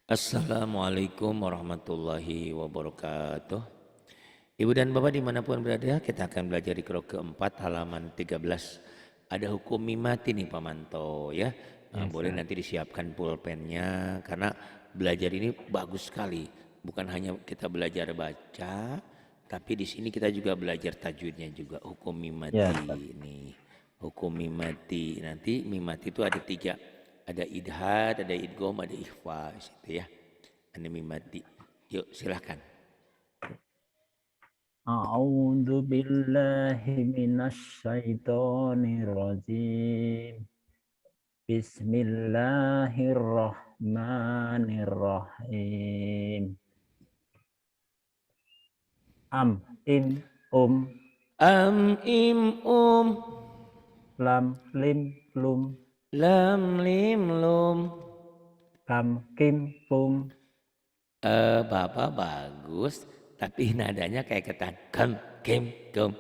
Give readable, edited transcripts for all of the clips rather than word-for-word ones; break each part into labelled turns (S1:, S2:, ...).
S1: Assalamualaikum warahmatullahi wabarakatuh. Ibu dan Bapak dimanapun berada, kita akan belajar di kelompok keempat halaman 13. Ada hukum mimati nih Pak Manto ya. Boleh nanti disiapkan pulpennya karena belajar ini bagus sekali. Bukan hanya kita belajar baca, tapi di sini kita juga belajar tajwidnya juga. Hukum mimati ini. Hukum mimati. Nanti mimati itu ada 3. Ada idhad, ada idgham, ada ikhfa situ ya. Ada mimati. Yuk silahkan.
S2: A'udzu billahi minasy syaithanir rajim. Bismillahirrahmanirrahim. Am im
S1: Am im
S2: lam lim lum
S1: lam lim lum.
S2: kam kim pum.
S1: Bapak bagus, tapi nadanya kayak ketan. Kam kim kum.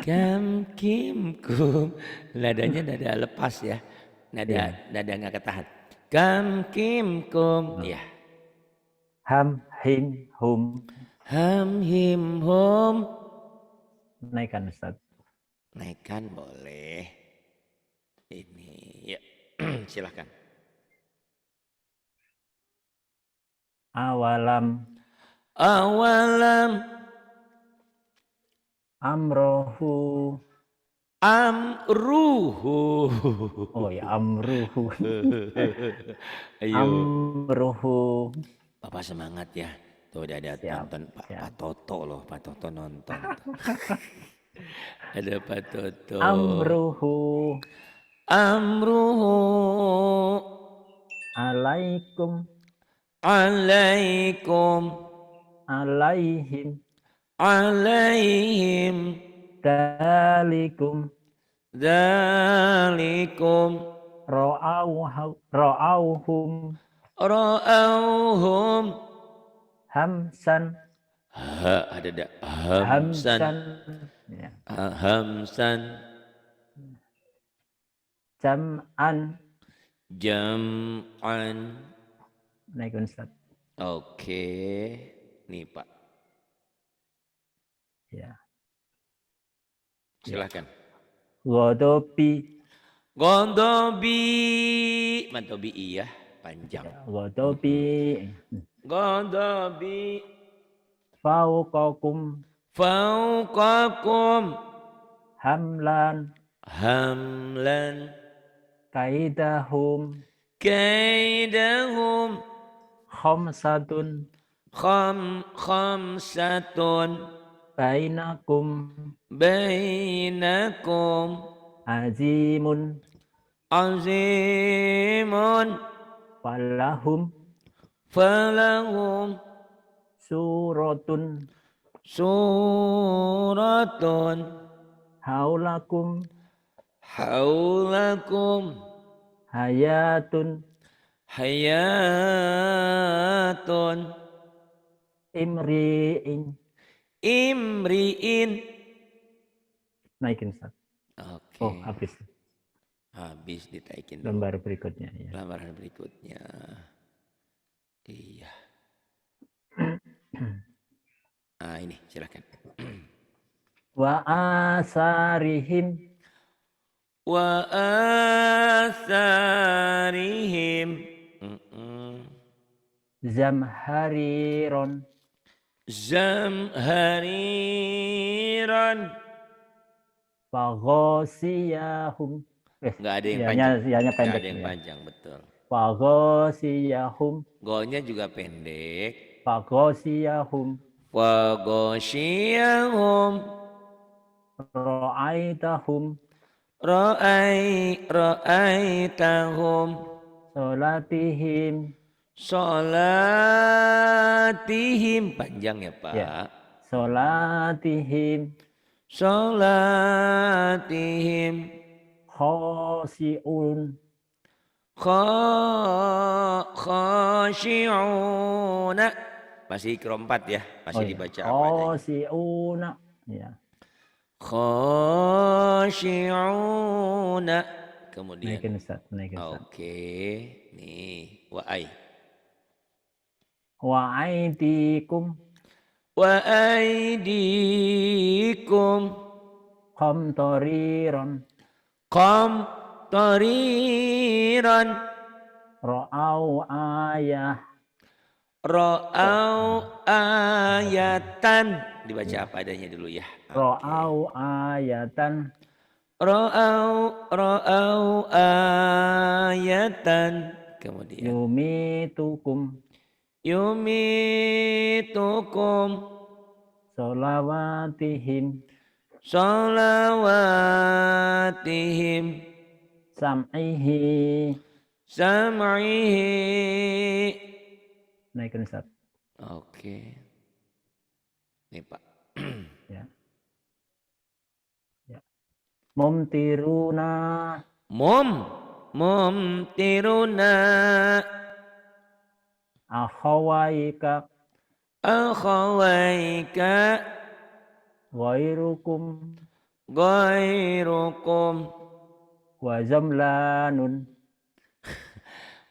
S1: Kam kim kum. Nadanya nada lepas ya. Nada nggak ketahan. Kam kim kum. Ya.
S2: Ham him hum.
S1: Ham him hum.
S2: Naikkan Ustaz.
S1: Naikkan boleh. Ini ya. Silahkan.
S2: Awalam amrohu.
S1: Amruhu.
S2: Oh ya amruhu.
S1: Ayo.
S2: Amruhu.
S1: Bapak semangat ya. Tuh udah ada nonton Pak Toto loh. Pak Toto nonton. Ada Pak Toto.
S2: Amruhu.
S1: Amruhu.
S2: Alaikum.
S1: Alaikum.
S2: Alaihim.
S1: Alaihim.
S2: Dalikum.
S1: Dalikum.
S2: Ra'auhum.
S1: Ra'auhum.
S2: Hamsan.
S1: Ada hamsan.
S2: Ya.
S1: Hamsan.
S2: Jam'an.
S1: Jam'an.
S2: Naik Ustaz.
S1: Oke. Nih Pak.
S2: Ya.
S1: Silahkan.
S2: Godobi.
S1: Gondobi. Mantobi iya. Panjang.
S2: Godobi.
S1: Gondobi.
S2: Fauqakum.
S1: Fauqakum.
S2: Hamlan.
S1: Hamlan.
S2: Kaidahum.
S1: Kaidahum.
S2: Khamsatun.
S1: Khamsatun.
S2: Bainakum.
S1: Bainakum.
S2: Azimun.
S1: Azimun.
S2: Falahum.
S1: Falahum.
S2: Suratun.
S1: Suratun.
S2: Haulakum.
S1: Haulakum.
S2: Hayatun.
S1: Hayatun.
S2: Imri'in.
S1: Imri'in.
S2: Naikin Ustaz.
S1: Oke.
S2: Oh habis.
S1: Habis ditaikin.
S2: Lembar berikutnya. Ya.
S1: Lembaran berikutnya. Iya. Ini silakan.
S2: Wa asarihim.
S1: Wa asarihim.
S2: Zamhariron.
S1: Zamhariran.
S2: Faghosiyahum.
S1: Enggak ada yang panjang.
S2: Hanya pendek.
S1: Enggak ada yang panjang, betul.
S2: Faghosiyahum.
S1: Go-nya juga pendek.
S2: Faghosiyahum.
S1: Faghosiyahum.
S2: Ra'aitahum.
S1: Ra'aitahum.
S2: Solatihim.
S1: Solatihim. Panjang ya Pak.
S2: Ya. Solatihim.
S1: Solatihim.
S2: Khosi'un.
S1: Khashi'una. Masih keempat ya. Masih dibaca apa aja.
S2: Khosi'una. Ya.
S1: Khashi'una. kemudian
S2: Naikin Ustaz, naikin Ustaz.
S1: oke, nih wa'ai.
S2: Wa aidikum
S1: Wa aidikum
S2: qamtariran
S1: qam tariran
S2: ra'au ayah.
S1: ra'au ayatan. Dibaca apa adanya dulu ya. Oke.
S2: Ra'au ayatan
S1: Ra'au ayatan. Kemudian
S2: yumitukum
S1: yumitukum
S2: solawatihim
S1: salawatihim
S2: sam'ihi.
S1: sam'ihi.
S2: Naikin Ustaz.
S1: Oke. Nih Pak.
S2: Ya. Ya. Mumtiruna
S1: Mumtiruna
S2: akhawaika
S1: akhawaika
S2: ghairukum
S1: ghairukum
S2: wa zamlanun.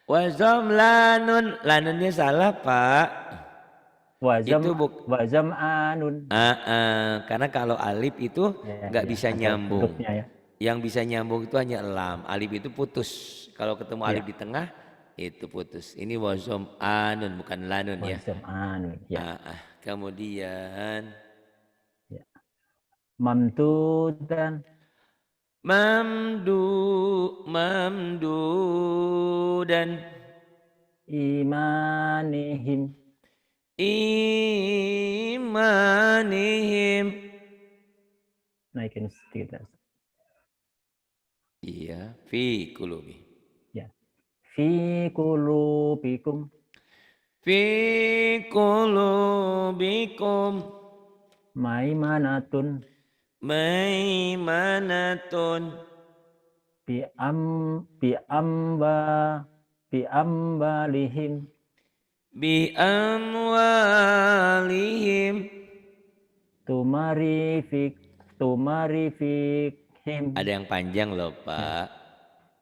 S1: wa zamlanun. Lanunnya salah Pak. Itu
S2: Wa zam'anun.
S1: Karena kalau alif itu nggak bisa
S2: ada
S1: nyambung.
S2: hurufnya ya.
S1: Yang bisa nyambung itu hanya lam. Alif itu putus. Kalau ketemu alif
S2: Ya.
S1: di tengah itu putus. Ini wa zam'anun bukan lanun
S2: Wa
S1: ya.
S2: zam'anun. Ya.
S1: Kemudian
S2: Ya. Mamdudan
S1: mamdudan
S2: imanihim
S1: imanihim.
S2: naikin sedikit.
S1: Iya, fi qulubi.
S2: Ya. Fi qulubikum
S1: Fi qulubikum
S2: maimanatun
S1: maimanatun
S2: bi ambalihim
S1: bi amwalihim.
S2: tumarifikhim.
S1: Ada yang panjang loh Pak.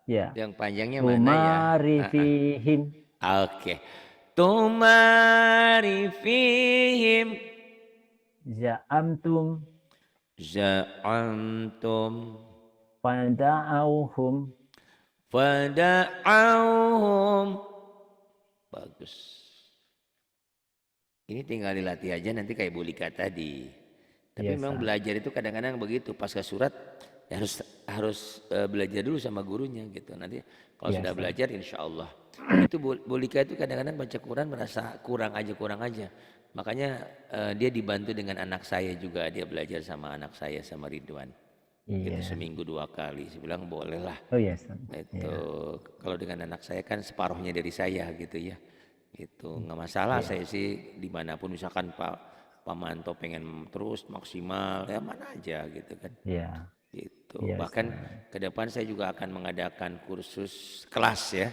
S2: Ya.
S1: Yang panjangnya mana ya?
S2: Tumarifihim.
S1: Oke. Tumarifihim.
S2: Za'amtum
S1: Za'antum
S2: fada'auhum.
S1: fada'auhum. Bagus. Ini tinggal dilatih aja nanti kayak Bu Lika tadi. Tapi
S2: Yes,
S1: memang belajar itu kadang-kadang begitu. Pasca surat ya harus belajar dulu sama gurunya gitu. Nanti kalau sudah belajar insya Allah. Itu Bu Lika itu kadang-kadang baca Quran merasa kurang aja. Makanya dia dibantu dengan anak saya juga. Dia belajar sama anak saya sama Ridwan.
S2: Iya.
S1: Itu seminggu 2 kali. Saya bilang boleh lah.
S2: Oh yes.
S1: Itu kalau dengan anak saya kan separuhnya dari saya gitu ya. Itu nggak masalah. Saya sih dimanapun misalkan Pak Manto pengen terus maksimal ya mana aja gitu kan.
S2: Iya.
S1: Gitu.
S2: Iya,
S1: Bahkan ke depan saya juga akan mengadakan kursus kelas ya.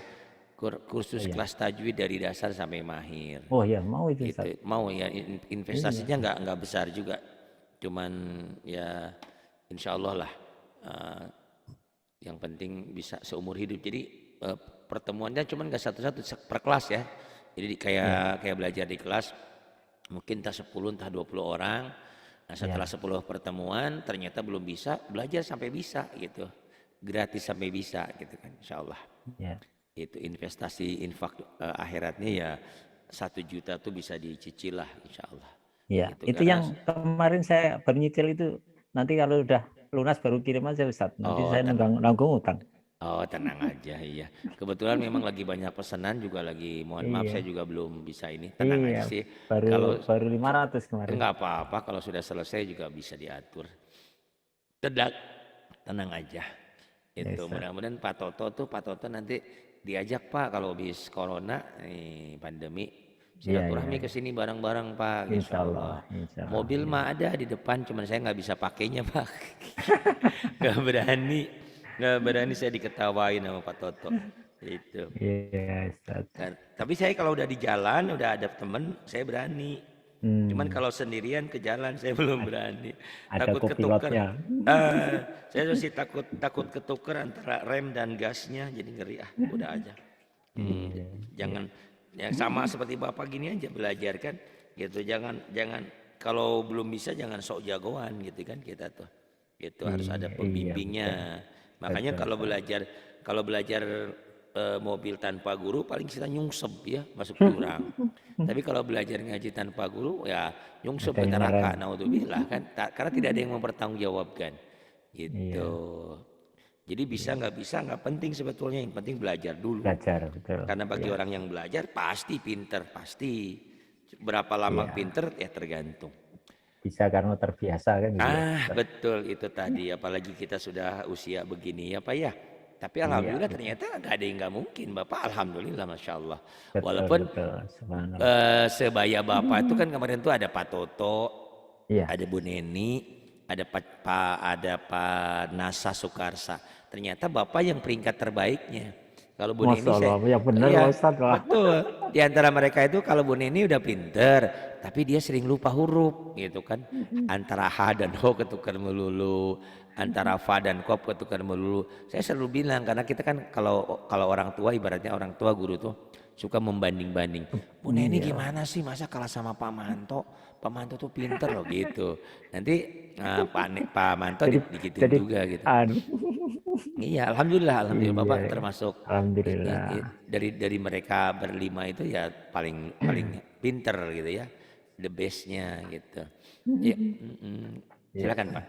S1: Kursus kelas tajwid dari dasar sampai mahir.
S2: Oh ya, mau itu Ustaz.
S1: Gitu. Mau ya investasinya nggak besar juga. Cuman ya insya Allah lah. Yang penting bisa seumur hidup. Jadi pertemuannya cuman nggak satu-satu per kelas ya. Jadi kayak belajar di kelas mungkin entah 10 entah 20 orang. Nah setelah 10 pertemuan ternyata belum bisa, belajar sampai bisa gitu. Gratis sampai bisa gitu kan insya Allah.
S2: Ya.
S1: Itu investasi infak akhiratnya ya 1 juta tuh bisa dicicil lah insya Allah.
S2: Ya,
S1: Gitu,
S2: itu yang kemarin saya bernyicil itu nanti kalau udah lunas baru kirim aja Ustaz. Nanti saya nanggung utang.
S1: Oh tenang aja iya. Kebetulan memang lagi banyak pesanan juga lagi mohon maaf saya juga belum bisa ini. Tenang aja sih.
S2: Baru 500 kemarin.
S1: Enggak apa-apa kalau sudah selesai juga bisa diatur. Tenang aja. Itu mudah-mudahan Pak Toto nanti diajak Pak kalau habis corona pandemi silaturahmi ke sini bareng-bareng Pak.
S2: Insya Allah.
S1: Mobil mah ada di depan cuman saya nggak bisa pakainya Pak. Nggak berani saya diketawain sama Pak Toto. Itu.
S2: Iya, Ustaz.
S1: Tapi saya kalau udah di jalan, udah ada temen, saya berani. Cuman
S2: Hmm,
S1: kalau sendirian ke jalan saya belum berani.
S2: ada
S1: Takut ketuker.
S2: kopilotnya.
S1: Saya masih takut ketuker antara rem dan gasnya jadi ngeri udah aja. Hmm,
S2: Iya, iya.
S1: jangan ya sama seperti Bapak gini aja belajar kan gitu. Jangan jangan kalau belum bisa jangan sok jagoan gitu kan kita tuh. Gitu harus ada
S2: Iya, iya, betul.
S1: pembimbingnya. Makanya
S2: Betul,
S1: kalau belajar mobil tanpa guru paling kita nyungsep ya masuk jurang. Tapi kalau belajar ngaji tanpa guru ya nyungsep
S2: Ada
S1: ke
S2: yang ngerem.
S1: neraka naudzubillah kan karena tidak ada yang mempertanggungjawabkan gitu.
S2: Iya,
S1: Jadi bisa
S2: iya.
S1: nggak bisa nggak penting sebetulnya yang penting belajar dulu.
S2: Belajar, betul.
S1: Karena bagi
S2: Iya,
S1: orang yang belajar pasti pinter pasti. Berapa lama
S2: iya.
S1: pinter ya tergantung.
S2: Bisa karena terbiasa kan gitu ya.
S1: Betul itu tadi. Apalagi kita sudah usia begini ya Pak ya. Tapi
S2: Iya,
S1: alhamdulillah
S2: betul.
S1: ternyata nggak ada yang nggak mungkin Bapak. Alhamdulillah Masya Allah.
S2: Betul,
S1: Walaupun
S2: betul. Subhanallah.
S1: sebaya Bapak itu kan kemarin tuh ada Pak Toto,
S2: Iya.
S1: ada Bu Neni, ada Pak Nasa Sukarsa. Ternyata Bapak yang peringkat terbaiknya. Kalau Bu
S2: Masya
S1: Neni
S2: Allah,
S1: saya,
S2: ya benar Pak
S1: iya
S2: Ustadz lah.
S1: betul. Di antara mereka itu kalau Bu Neni udah pinter, tapi dia sering lupa huruf gitu kan. Antara H dan Ho ketukar melulu, antara Fa dan Kop ketukar melulu. Saya selalu bilang karena kita kan kalau kalau orang tua ibaratnya orang tua guru tuh suka membanding-banding. Bu Neni
S2: Iya.
S1: gimana sih masa kalah sama Pak Manto? Pak Manto tuh pinter loh gitu. Nanti Pak Manto
S2: Jadi
S1: digituin
S2: jadi
S1: juga gitu.
S2: anu.
S1: Iya, alhamdulillah
S2: Iya,
S1: Bapak
S2: iya.
S1: termasuk
S2: Alhamdulillah.
S1: dari mereka berlima itu ya paling paling pinter gitu ya, the bestnya gitu. Iya,
S2: Iya.
S1: silakan Pak.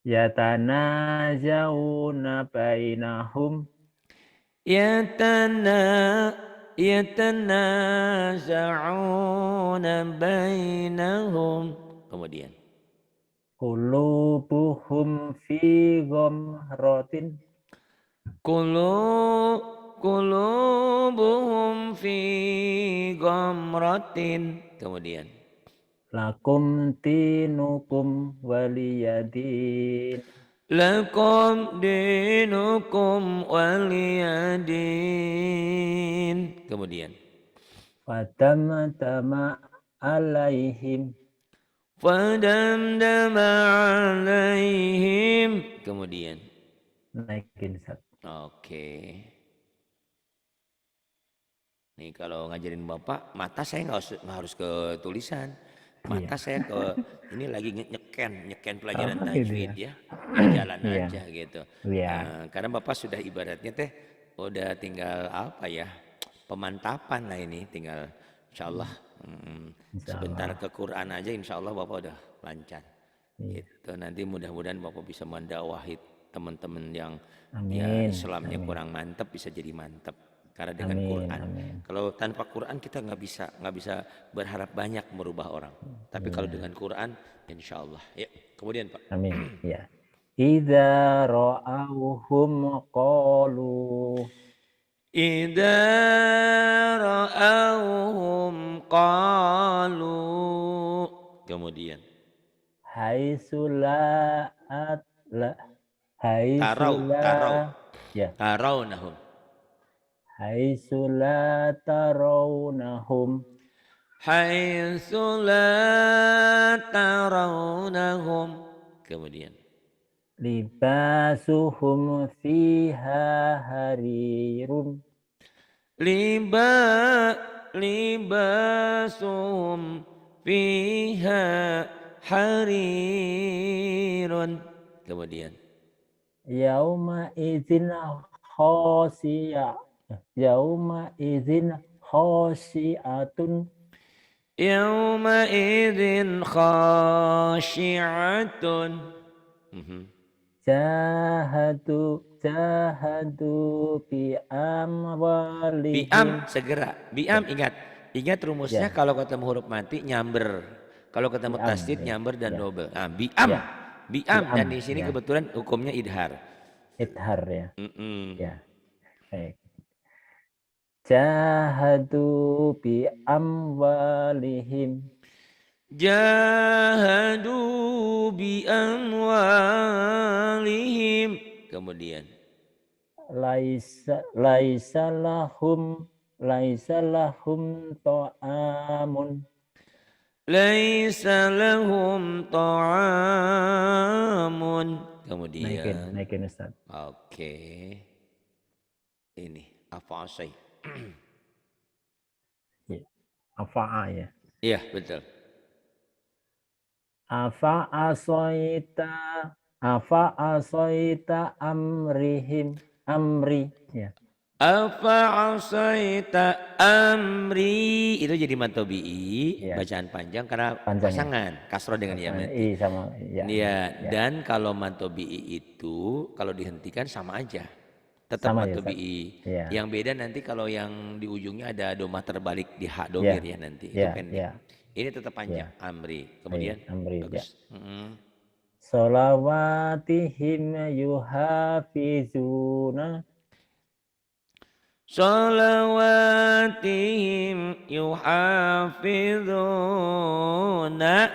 S2: Yatanazawna bainahum.
S1: Yatana yatanaza'una bainahum. Kemudian,
S2: Qulubuhum fi ghamratin.
S1: qulubuhum fi ghamratin. Kemudian.
S2: Lakum tinukum waliyadin.
S1: Lakum dinukum waliyadin. Kemudian.
S2: Fadamdama alaihim.
S1: Fadamdama alaihim. Kemudian.
S2: Naikin satu.
S1: Oke. Nih kalau ngajarin Bapak, mata saya nggak harus ke tulisan.
S2: Iya.
S1: Mata saya ke ini lagi nyeken pelajaran
S2: Oh, gitu
S1: tajwid
S2: ya.
S1: ya. Jalan
S2: Iya.
S1: aja gitu.
S2: Iya.
S1: Karena Bapak sudah ibaratnya teh udah tinggal apa ya? Pemantapan lah ini tinggal insya Allah
S2: Insya
S1: sebentar
S2: Allah.
S1: ke Quran aja insya Allah Bapak udah lancar.
S2: Iya.
S1: Gitu. Nanti mudah-mudahan Bapak bisa mendakwahi teman-teman yang ya
S2: Amin.
S1: Islamnya
S2: Amin.
S1: kurang mantep bisa jadi mantep karena dengan
S2: Amin.
S1: Quran.
S2: Amin.
S1: Kalau tanpa Quran kita nggak bisa berharap banyak merubah orang. Tapi kalau
S2: Iya.
S1: dengan Quran, insya Allah. Ya, kemudian Pak.
S2: Amin. Ya. Idza ra'auhum qalu.
S1: Idza ra'auhum qalu. Kemudian.
S2: Haitsula'at la
S1: Tarau,
S2: haitsula
S1: tarau,
S2: ya
S1: tarawnahum.
S2: haitsula tarawnahum
S1: Haitsu la tarawnahum. Kemudian.
S2: libasuhum fiha harirun
S1: Liba libasum fiha harirun. Kemudian.
S2: yauma idzin khosiyah yauma idzin khosiatun
S1: Yawma idzin khashi'atun.
S2: jahadu bi
S1: Bi'am
S2: amwalihim
S1: segera.
S2: ya
S1: Bi'am ingat. Ingat rumusnya
S2: ya
S1: kalau ketemu huruf mati nyamber. Kalau
S2: bi
S1: ketemu
S2: am
S1: tasdid
S2: ya
S1: nyamber dan
S2: ya
S1: double. Nah, bi'am.
S2: ya bi
S1: Bi'am
S2: am
S1: dan di sini
S2: ya
S1: kebetulan hukumnya idhar.
S2: idhar ya
S1: Mm-mm.
S2: ya baik jahadu bi amwalihim
S1: Jahadu bi amwalihim. Kemudian.
S2: laisa lahum laisa lahum ta'amun.
S1: Laisa lahum ta'amun.
S2: Naikin
S1: Kemudian,
S2: Ustaz.
S1: oke. Ini apa asai?
S2: Ya. Afa'a ya.
S1: Iya, betul.
S2: Afa asoita amri ya.
S1: Apa asaita amri itu jadi matobi'i
S2: Ya,
S1: bacaan panjang karena
S2: panjangnya.
S1: pasangan kasroh dengan ya nanti.
S2: I sama ya,
S1: Iya,
S2: ya.
S1: dan kalau matobi'i itu kalau dihentikan sama aja. Tetap
S2: Sama ya Ustaz.
S1: matobi'i.
S2: Ya.
S1: Yang beda nanti kalau yang di ujungnya ada domah terbalik di hak
S2: Ya.
S1: domir ya nanti. Itu
S2: Ya,
S1: pendek.
S2: ya.
S1: Ini tetap panjang,
S2: Ya.
S1: amri. Kemudian
S2: Amri ya.
S1: bagus.
S2: Sholawatihim yuhafizuna.
S1: Salawatihim yuhafidhuna.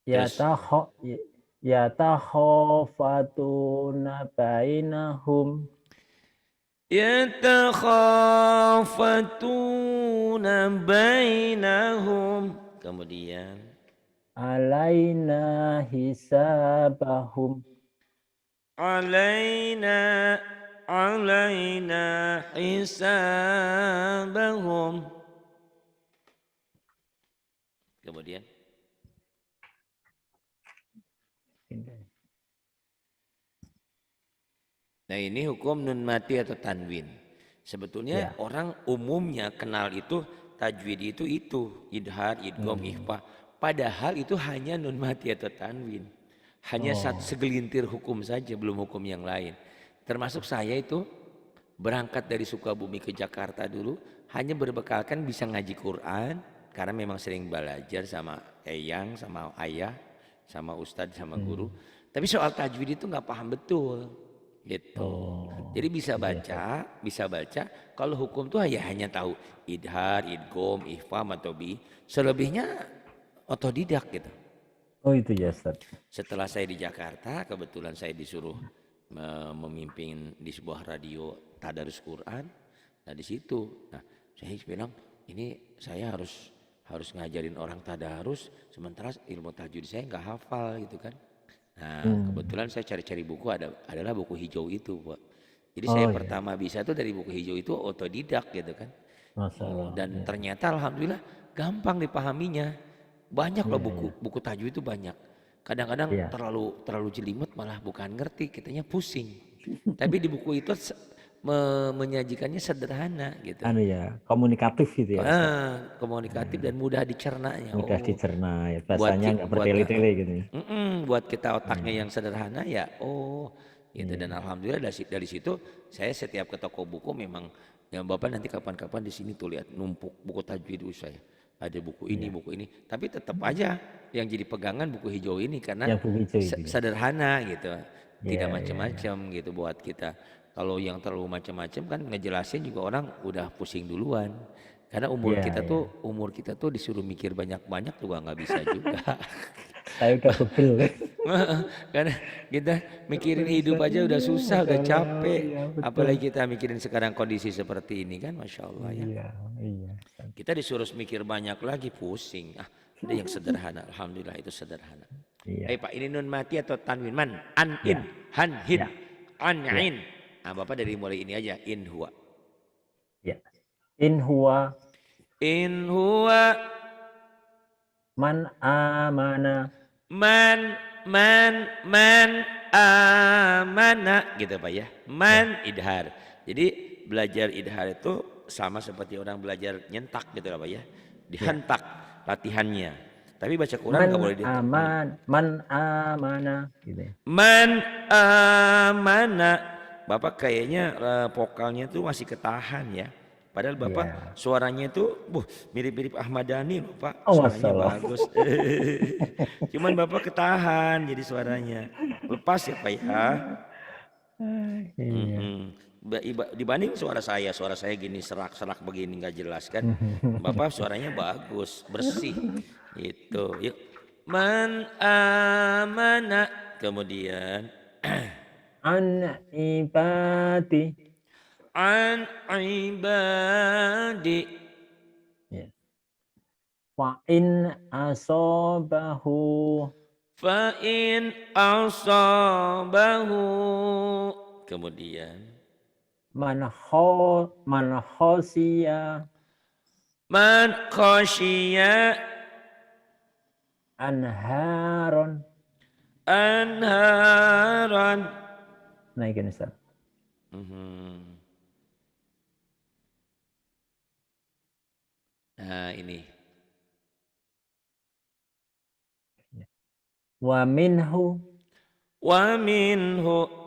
S1: Terus
S2: Yatakhofatuna bainahum.
S1: Yatakhafatuna bainahum. Kemudian
S2: Alaina hisabahum.
S1: alaina hisabahum. Kemudian nah ini hukum nun mati atau tanwin. Sebetulnya orang umumnya kenal itu tajwid itu idhar, idgham, ikhfa. Padahal itu hanya nun mati atau tanwin. Hanya segelintir hukum saja, belum hukum yang lain. Termasuk saya itu berangkat dari Sukabumi ke Jakarta dulu hanya berbekalkan bisa ngaji Quran karena memang sering belajar sama eyang, sama ayah, sama ustadz, sama guru. Tapi soal tajwid itu nggak paham betul. Gitu. Jadi bisa baca. Kalau hukum tuh ya hanya tahu idhar, idgham, ikhfa, matobi. Selebihnya otodidak gitu.
S2: Oh itu ya Ustaz.
S1: Setelah saya di Jakarta, kebetulan saya disuruh memimpin di sebuah radio tadarus Quran. Nah di situ, saya bilang ini saya harus ngajarin orang tadarus, sementara ilmu tajwid saya nggak hafal gitu kan. Nah kebetulan saya cari-cari buku adalah buku hijau itu, Pak. Jadi saya pertama bisa tuh dari buku hijau itu otodidak gitu kan. Dan ternyata alhamdulillah gampang dipahaminya. Banyak loh buku tajwid itu banyak. Kadang-kadang terlalu jelimet malah bukan ngerti, kitanya pusing. Tapi di buku itu menyajikannya sederhana gitu.
S2: Komunikatif gitu ya.
S1: Komunikatif dan mudah dicernanya.
S2: Mudah dicerna ya, bahasanya nggak bertele-tele gitu.
S1: Buat kita otaknya yang sederhana ya, gitu. Dan alhamdulillah dari situ saya setiap ke toko buku memang ya Bapak nanti kapan-kapan di sini tuh lihat numpuk buku tajwid saya. Ada buku ini, buku ini. Tapi tetap aja yang jadi pegangan buku hijau ini karena sederhana gitu. Tidak macam-macam gitu buat kita. Kalau yang terlalu macam-macam kan ngejelasin juga orang udah pusing duluan. Karena umur kita tuh disuruh mikir banyak-banyak juga nggak bisa juga.
S2: Saya udah bebel.
S1: Karena kita mikirin hidup aja udah susah, udah capek. Apalagi kita mikirin sekarang kondisi seperti ini kan, Masya Allah ya.
S2: Iya.
S1: Kita disuruh mikir banyak lagi, pusing. Ada yang sederhana, alhamdulillah itu sederhana. Pak, ini nun mati atau tanwin? Man, an, in, han, hin, an, in. Bapak dari mulai ini aja, in huwa.
S2: Ya. In huwa. Man amana.
S1: Man amana gitu Pak ya. Man idhar. Jadi belajar idhar itu sama seperti orang belajar nyentak gitu Pak ya. Dihentak latihannya. Tapi baca Quran nggak boleh dihentak.
S2: Man amana gitu.
S1: Man amana. Bapak kayaknya vokalnya tuh masih ketahan ya. Padahal Bapak suaranya itu mirip-mirip Ahmad Dhani loh Pak. Suaranya bagus. Cuman Bapak ketahan jadi suaranya. Lepas ya Pak ya. Dibanding suara saya gini serak-serak begini nggak jelas kan. Bapak suaranya bagus, bersih. Itu. Yuk. Man amana. Kemudian
S2: an ibadi
S1: an ibadi.
S2: Ya. Fa in asobahu
S1: Fa in asabahu. Kemudian
S2: man khosiya
S1: man khasyiya
S2: anharon.
S1: anharan.
S2: Naikin Ustaz.
S1: Nah ini.
S2: Wa minhu
S1: Wa minhu.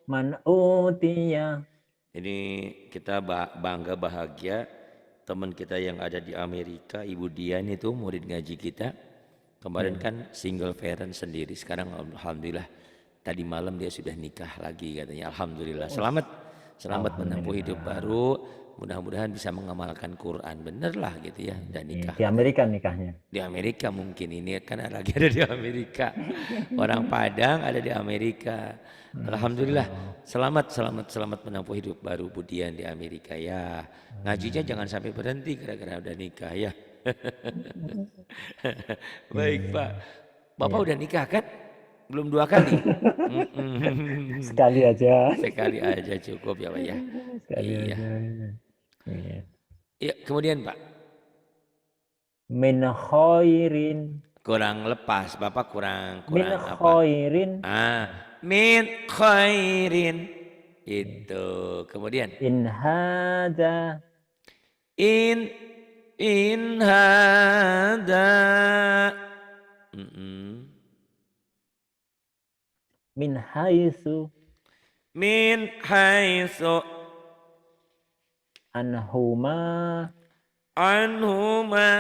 S2: man utiya.
S1: Ini kita bangga bahagia teman kita yang ada di Amerika, Ibu Dian itu murid ngaji kita. Kemarin kan single parent sendiri, sekarang alhamdulillah tadi malam dia sudah nikah lagi katanya. Alhamdulillah. Selamat menempuh hidup baru. Mudah-mudahan bisa mengamalkan Quran, bener lah gitu ya, dan nikah.
S2: Di Amerika nikahnya.
S1: Di Amerika mungkin, ini kan lagi ada di Amerika. Orang Padang ada di Amerika. Alhamdulillah. Selamat menempuh hidup baru Budian di Amerika ya. Ngajinya jangan sampai berhenti gara-gara udah nikah ya. Baik Pak. Bapak udah nikah kan? Belum 2 kali?
S2: Sekali aja.
S1: Sekali aja cukup ya Pak ya.
S2: Sekali
S1: Iya.
S2: aja. Iya.
S1: Iya, kemudian Pak.
S2: Min khairin.
S1: Kurang lepas, Bapak kurang
S2: Min
S1: apa?
S2: khairin.
S1: Min khairin. Itu. Kemudian
S2: In hada.
S1: in hada.
S2: Min haitsu
S1: Min haitsu
S2: anhuma
S1: anhuma.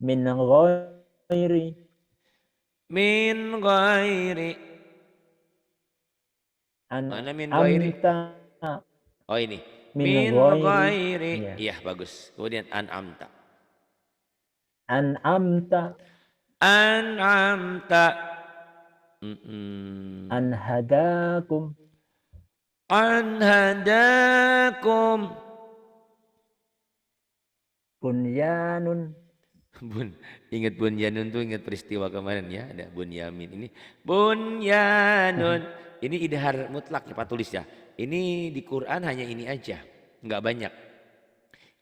S2: min ghairi
S1: Min ghairi. Mana min ghairi?
S2: amta.
S1: Oh ini.
S2: Min
S1: Min
S2: ghairi.
S1: ghairi.
S2: Iya.
S1: Iya bagus. Kemudian an'amta.
S2: An'amta.
S1: An'amta.
S2: Anhadakum.
S1: Anhadakum.
S2: Bunyanun.
S1: Bun, ingat Bunyanun tuh ingat peristiwa kemarin ya, ada Bunyamin ini. Bunyanun. Ini idhar mutlak ya Pak tulis ya. Ini di Quran hanya ini aja, nggak banyak.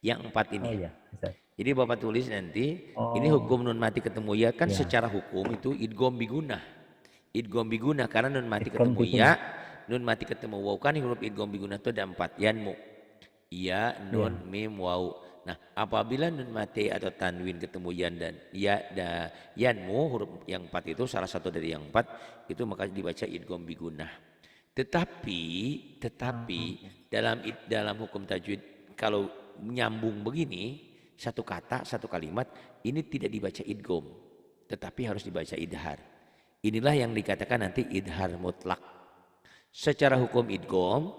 S1: Yang 4 ini.
S2: Oh iya, Ustaz.
S1: Jadi Bapak tulis nanti, ini hukum nun mati ketemu ya kan secara hukum itu idgham bigunah. Idgham bigunah karena nun mati ketemu ya, nun mati ketemu waw kan huruf idgham bigunah itu ada 4, yanmu. Ya, nun, mim, waw. Nah, apabila nun mati atau tanwin ketemu yan dan ya dan yanmu huruf yang 4 itu salah satu dari yang 4 itu maka dibaca idgham bigunah. Tetapi dalam hukum tajwid kalau nyambung begini satu kata satu kalimat ini tidak dibaca idgham tetapi harus dibaca idhar. Inilah yang dikatakan nanti idhar mutlak. Secara hukum idgham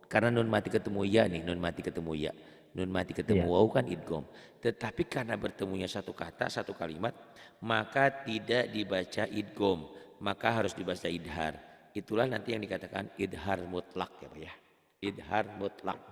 S1: karena nun mati ketemu ya nih, nun mati ketemu ya. Nun mati ketemu waw kan idgham. Tetapi karena bertemunya satu kata, satu kalimat, maka tidak dibaca idgham, maka harus dibaca idhar. Itulah nanti yang dikatakan idhar mutlak ya Pak ya. Idhar mutlak.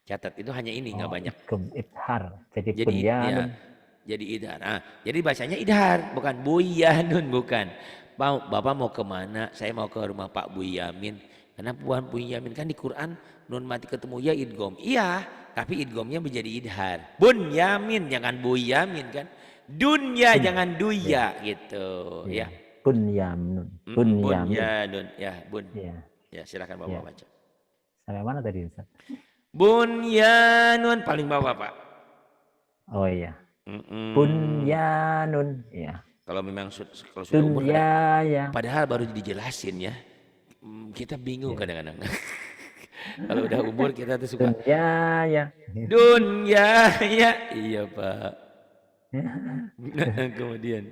S1: Catat itu hanya ini nggak banyak.
S2: Idhar. Jadi bunyanun.
S1: Jadi idhar. Jadi bacanya idhar, bukan buyanun, bukan. Bapak mau kemana? Saya mau ke rumah Pak Buyamin. Kenapa Buyamin kan di Quran nun mati ketemu ya idgham. Iya, tapi idghamnya menjadi idhar. Bunyamin jangan Buyamin kan. Dunya jangan duya gitu ya.
S2: Bunyamin.
S1: Bunyanun ya bun. Ya silakan Bapak baca.
S2: Sampai mana tadi Ustaz?
S1: Bunyanun paling bawah Pak.
S2: Oh iya. Bunyanun ya.
S1: Kalau memang kalau sudah umur
S2: ya.
S1: Padahal baru dijelasin ya. Kita bingung kadang-kadang. Kalau udah umur kita tuh suka
S2: ya.
S1: Dunya ya. Iya Pak. Kemudian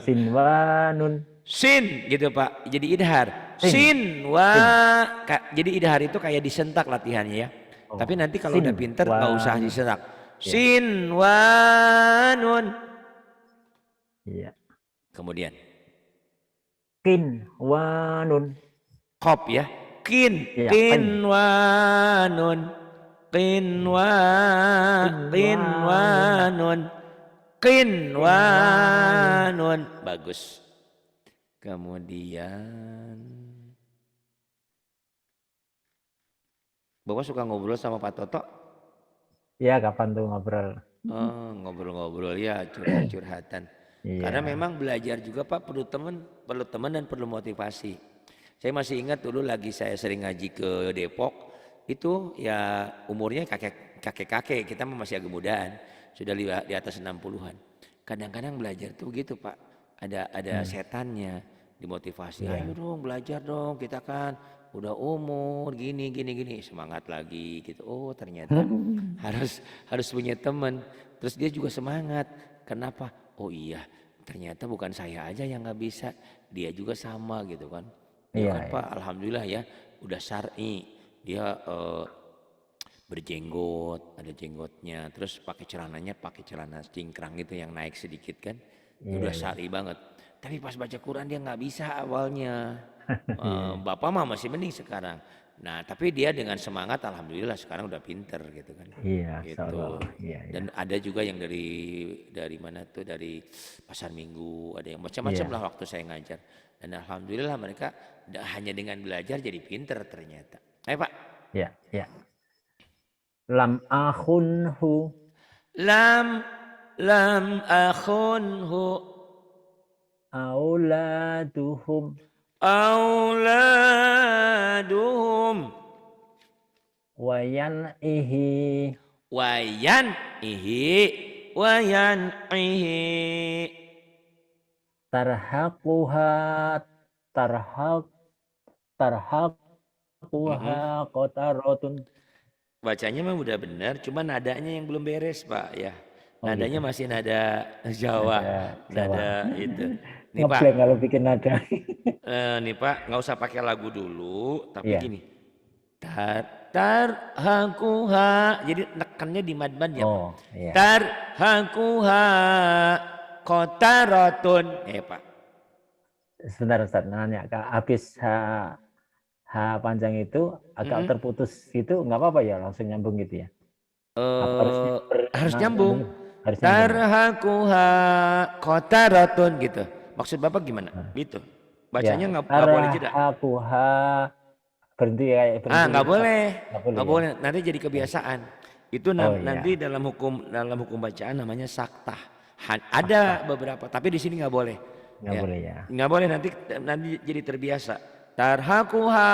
S2: sinwanun.
S1: Sin gitu Pak. Jadi idhar. Jadi idhar itu kayak disentak latihannya ya. Tapi nanti kalau udah pinter nggak usah disentak. Sinwanun.
S2: Iya.
S1: Kemudian
S2: Kinwanun.
S1: Qaf ya.
S2: Iya, qin.
S1: Qinwanun.
S2: Qinwanun.
S1: Qinwanun.
S2: Qinwanun.
S1: Qinwanun. Bagus. Kemudian Bapak suka ngobrol sama Pak Toto?
S2: Ya, kapan tuh ngobrol?
S1: Oh, ngobrol-ngobrol ya, curhat-curhatan. Karena
S2: Iya.
S1: memang belajar juga Pak perlu teman dan perlu motivasi. Saya masih ingat dulu lagi saya sering ngaji ke Depok, itu ya umurnya kakek-kakek, kita masih agak mudaan, sudah di atas 60-an. Kadang-kadang belajar tuh gitu Pak, ada setannya, dimotivasi,
S2: Iya.
S1: ayo dong belajar dong, kita kan udah umur gini, semangat lagi gitu. Oh ternyata harus punya teman. Terus dia juga semangat. Kenapa? Oh iya, ternyata bukan saya aja yang nggak bisa, dia juga sama gitu kan. Dia
S2: Iya,
S1: kan
S2: iya.
S1: Pak, alhamdulillah ya, udah syar'i. Dia berjenggot, ada jenggotnya. Terus pakai celananya, pakai celana cingkrang itu yang naik sedikit kan. Itu
S2: Iya,
S1: udah
S2: iya.
S1: syar'i banget. Tapi pas baca Quran dia nggak bisa awalnya.
S2: Iya.
S1: Bapak mah masih mending sekarang. Nah, tapi dia dengan semangat alhamdulillah sekarang udah pinter gitu kan.
S2: Iya,
S1: Gitu.
S2: insyaallah. Iya, iya.
S1: Dan ada juga yang dari mana tuh, dari Pasar Minggu, ada yang macam-macam
S2: Iya.
S1: lah waktu saya ngajar. Dan alhamdulillah mereka hanya dengan belajar jadi pinter ternyata. Ayo Pak.
S2: Iya, iya. Lam akhunhu
S1: Lam akhunhu
S2: auladuhum
S1: auladuhum
S2: wayan'ihi
S1: wayan ihi
S2: tarhaquha
S1: Mm-mm.
S2: qatarotun.
S1: Bacanya mah udah benar, cuma nadanya yang belum beres Pak ya.
S2: Oh gitu.
S1: Nadanya masih nada Jawa,
S2: Nada Jawa.
S1: nada itu. Nih Pak,
S2: Ngeblank kalau bikin nada.
S1: nih Pak, nggak usah pakai lagu dulu, tapi
S2: Iya.
S1: gini. Tar hakuha, jadi nekannya di madban ya Pak.
S2: Oh, iya.
S1: Tar hakuha kotarotun, Pak.
S2: Sebentar Ustaz, nanya Kak, habis H panjang itu agak terputus gitu nggak apa-apa ya, langsung nyambung gitu ya? Apa
S1: Harus nyambung.
S2: Harus nyambung.
S1: Tarhakuha kotarotun gitu. Maksud Bapak gimana? Gitu. Bacanya
S2: Ya,
S1: nggak boleh jeda.
S2: tarhaquha berhenti kayak berhenti.
S1: Nggak boleh.
S2: Nggak boleh.
S1: Nggak boleh. Nanti jadi kebiasaan. Itu
S2: Oh,
S1: nanti
S2: iya.
S1: dalam hukum bacaan namanya saktah. Ada beberapa, tapi di sini nggak boleh.
S2: Nggak boleh ya.
S1: Nggak boleh, nanti jadi terbiasa. Tarhakuha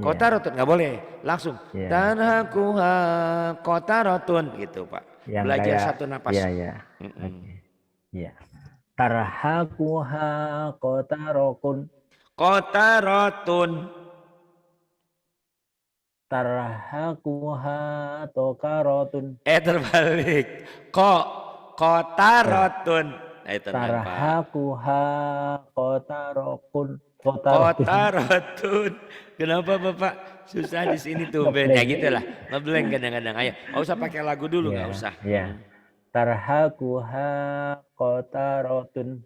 S1: kotarotun, nggak boleh langsung.
S2: Iya.
S1: Tarhakuha kotarotun gitu Pak.
S2: Yang
S1: Belajar
S2: kayak,
S1: satu napas.
S2: Iya, iya. Oke. Iya. Tarhaquha qatarokun.
S1: Kotarotun.
S2: Tarhaquha tokarotun.
S1: Terbalik. Kotarotun. Itu Pak.
S2: Tarhaquha qatarokun.
S1: Kotarotun. Kenapa Bapak susah di sini tuh? Ya gitulah. Ngeblank kadang-kadang. Ayo, nggak usah pakai lagu dulu, nggak usah.
S2: Iya. Tarhaquha qatarotun.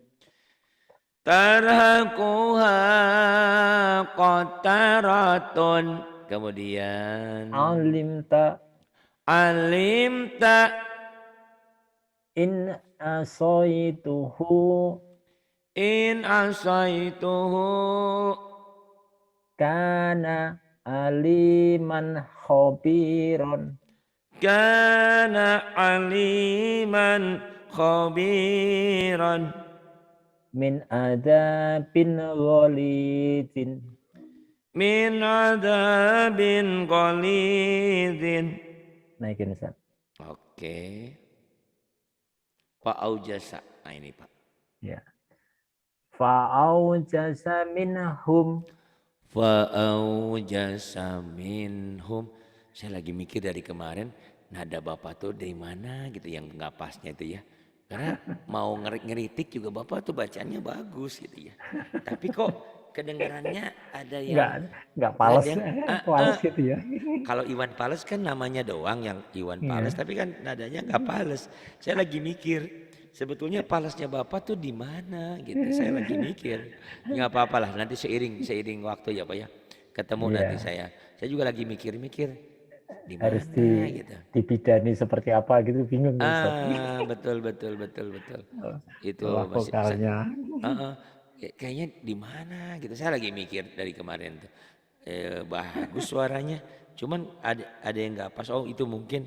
S1: Tarhaquha kotarotun. Kemudian
S2: Alimta in asoituhu
S1: in asaituhu
S2: kana aliman khobiron.
S1: Kana aliman khabiran
S2: Min adabin ghalidin.
S1: min adabin ghalidin.
S2: Naikin Ustaz.
S1: Oke. Fa'aujasa. Nah ini Pak.
S2: Ya. Fa'aujasa minhum.
S1: Fa'aujasa minhum. Saya lagi mikir dari kemarin, nada Bapak tuh dari mana gitu yang nggak pasnya itu ya. Karena mau ngeritik juga Bapak tuh bacanya bagus gitu ya. Tapi kok kedengarannya ada yang
S2: Nggak Pales, Pales gitu ya.
S1: Kalau Iwan Pales kan namanya doang yang Iwan Pales, tapi kan nadanya nggak Pales. Saya lagi mikir, sebetulnya palasnya Bapak tuh di mana gitu. Saya lagi mikir. Nggak apa-apa lah, nanti seiring waktu ya Pak ya. Ketemu nanti
S2: Iya,
S1: saya juga lagi mikir-mikir di
S2: harus
S1: mana gitu.
S2: dibidani seperti apa gitu bingung nih Ustaz.
S1: Betul betul betul betul.
S2: Olah
S1: Itu masih
S2: vokalnya.
S1: Heeh. Kayaknya di mana gitu. Saya lagi mikir dari kemarin tuh. Bagus suaranya. Cuman ada yang nggak pas. Oh itu mungkin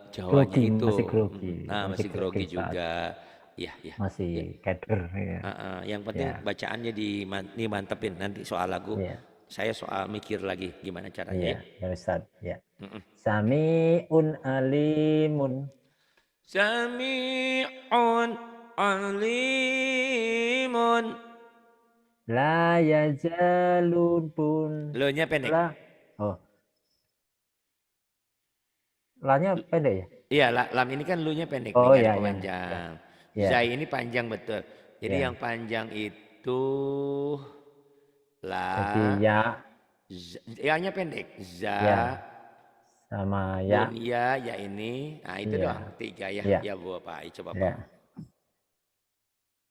S1: Jawanya
S2: Grogi,
S1: itu.
S2: masih grogi,
S1: Nah
S2: masih
S1: masih
S2: grogi
S1: grogi
S2: saat
S1: juga. Ya ya. Ya.
S2: masih keder ya.
S1: Yang penting
S2: Ya,
S1: bacaannya dimantepin. Nanti soal lagu.
S2: ya,
S1: Saya soal mikir lagi gimana caranya
S2: iya,
S1: ya.
S2: ya Ustaz, ya.
S1: Mm-mm.
S2: Sami'un alimun
S1: Sami'un alimun.
S2: la yajalun pun
S1: Lo-nya pendek.
S2: la oh lanya pendek ya.
S1: Iya, lam ini kan lu-nya pendek nih,
S2: Oh
S1: nggak ada
S2: ya, ya, ya,
S1: pemanjang.
S2: ya,
S1: Zai ini panjang betul. Jadi yang
S2: ya.
S1: panjang itu
S2: Jadi
S1: la,
S2: ya,
S1: ya-nya pendek. Za,
S2: ya sama
S1: bun
S2: ya,
S1: ya ini. Nah itu doang,
S2: ya,
S1: tiga ya.
S2: ya,
S1: Ya bu apa? Coba Pak.
S2: ya.